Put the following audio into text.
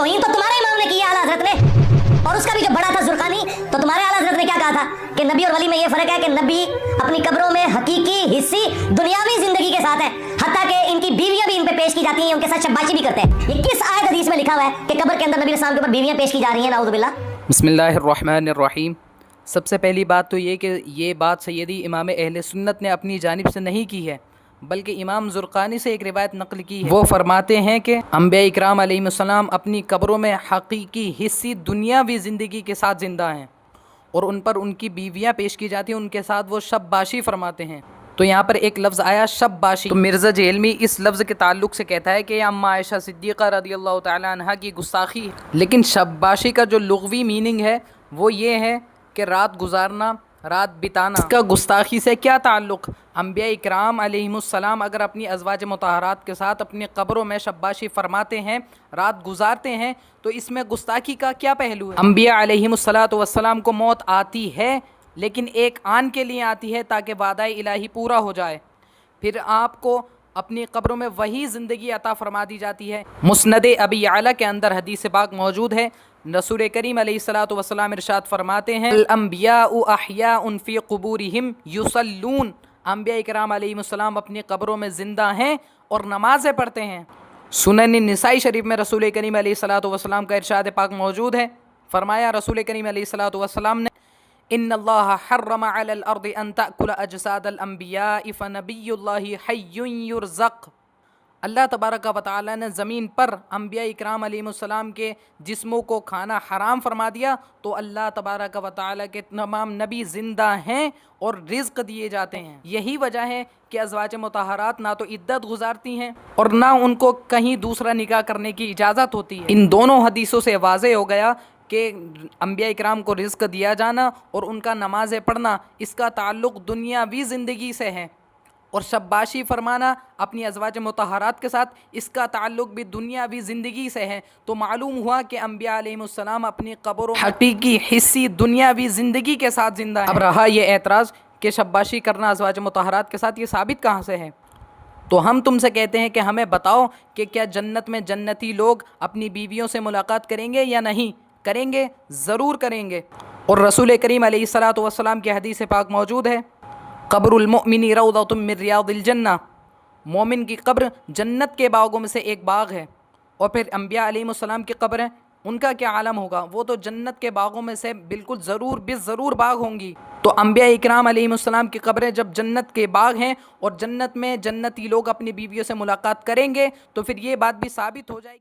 तौहीन तो तुम्हारे इमाम ने की है आला हजरत ने, और उसका भी जो बड़ा था जुर्कानी, तो तुम्हारे आला हजरत ने क्या कहा था कि नबी और वली में ये फर्क है कि नबी अपनी कब्रों में हकीकी हिस्सी दुनियावी जिंदगी के साथ है, हत्ता कि इनकी बीवियां भी इन पे पेश की जाती हैं, उनके साथ शब्बाशी भी करते हैं। ये किस आयत हदीस में लिखा हुआ है कि कब्र के अंदर नबी अलैहिस्सलाम के ऊपर बीवियां पेश की जा रही हैं? नाउज़ुबिल्लाह। बिस्मिल्लाहिर्रहमानिर्रहीम। सबसे पहली बात तो ये कि ये बात सैयदी इमाम अहले सुन्नत ने अपनी जानिब से नहीं की है, बल्कि इमाम ज़ुरक़ानी से एक रिवायत नक़ल की है। वो फरमाते हैं कि अंबिया इकराम अलैहिमुस्सलाम अपनी कब्रों में हकीकी हिस्सी दुनियावी ज़िंदगी के साथ ज़िंदा हैं और उन पर उनकी बीवियाँ पेश की जाती हैं, उनके साथ वो शब्बाशी फरमाते हैं। तो यहाँ पर एक लफ्ज़ आया शब्बाशी, तो मिर्ज़ा जेहलमी इस लफ्ज़ के ताल्लुक़ से कहता है कि अम्मा आयशा सिद्दीक़ा रज़ियल्लाहु तआला अन्हा की गुस्ताखी है। लेकिन शब्बाशी का जो लुग़वी मीनिंग है वो ये है कि रात गुजारना, रात बिताना। इसका गुस्ताखी से क्या ताल्लुक़? अंबिया इकराम अलैहिमुस्सलाम अगर अपनी अज़वाज मुतहरात के साथ अपनी कब्रों में शब्बाशी फरमाते हैं, रात गुजारते हैं, तो इसमें गुस्ताखी का क्या पहलू है? अंबिया अलैहिमुस्सलातु वस्सलाम को मौत आती है, लेकिन एक आन के लिए आती है ताकि वादा इलाही पूरा हो जाए, फिर आपको अपनी कब्रों में वही ज़िंदगी अता फरमा दी जाती है। मुस्नद अबी आला के अंदर हदीस पाक मौजूद है। रसूल करीम अलैहिस्सलातु वस्सलाम इरशाद फरमाते हैं, अल अंबियाउ अहयाउन फ़ी क़ुबूरिहिम युसल्लून। अंबिया इकराम अलैहिमुस्सलाम अपनी कब्रों में ज़िंदा हैं और नमाज़ें पढ़ते हैं। सुनन निसाई शरीफ में रसूल करीम अलैहिस्सलातु वस्सलाम का इरशाद पाक मौजूद है। फरमाया रसूल करीम अलैहिस्सलातु वस्सलाम ने, इन्नल्लाह हर्रम अलल अर्दि अन तअकुल अजसादल अंबियाइ फनबियुल्लाहि हय्युन युरज़क़। अल्लाह तबारक व तआला ने ज़मीन पर अंबिया इकराम अलैहिमुस्सलाम के जिस्मों को खाना हराम फरमा दिया, तो अल्लाह तबारक व तआला के तमाम नबी ज़िंदा हैं और रिज़्क़ दिए जाते हैं। यही वजह है कि अज़वाज मुतहरात ना तो इद्दत गुजारती हैं और ना उनको कहीं दूसरा निकाह करने की इजाज़त होती है। इन दोनों हदीसों से वाज़ेह हो गया कि अंबिया इकराम को रिज़्क़ दिया जाना और उनका नमाज़ें पढ़ना, इसका ताल्लुक़ दुनियावी ज़िंदगी से है, और शब्बाशी फरमाना अपनी अज़वाज मुतहरात के साथ, इसका ताल्लुक़ भी दुनियावी ज़िंदगी से है। तो मालूम हुआ कि अंबिया अलैहिमुस्सलाम अपनी कब्रों हकीकी हिस्सी दुनियावी ज़िंदगी के साथ ज़िंदा है। अब रहा ये एतराज़ कि शब्बाशी करना अज़वाज मुतहरात के साथ, ये साबित कहाँ से है? तो हम तुमसे कहते हैं कि हमें बताओ कि क्या जन्नत में जन्नती लोग अपनी बीवियों से मुलाकात करेंगे या नहीं? करेंगे, ज़रूर करेंगे। और रसूल करीम अलैहिस्सलातु वस्सलाम की हदीस पाक मौजूद है, क़ब्रुल मुअमिनी रौज़तुम मिन रियादिल जन्नह। मोमिन की कब्र जन्नत के बागों में से एक बाग है। और फिर अंबिया अलैहिमुस्सलाम की कब्र है, उनका क्या आलम होगा? वो तो जन्नत के बागों में से बिल्कुल ज़रूर बाग होंगी। तो अंबिया इकराम अलैहिमुस्सलाम की कब्रें जब जन्नत के बाग हैं और जन्नत में जन्नती लोग अपनी बीवियों से मुलाकात करेंगे, तो फिर ये बात भी साबित हो जाएगी।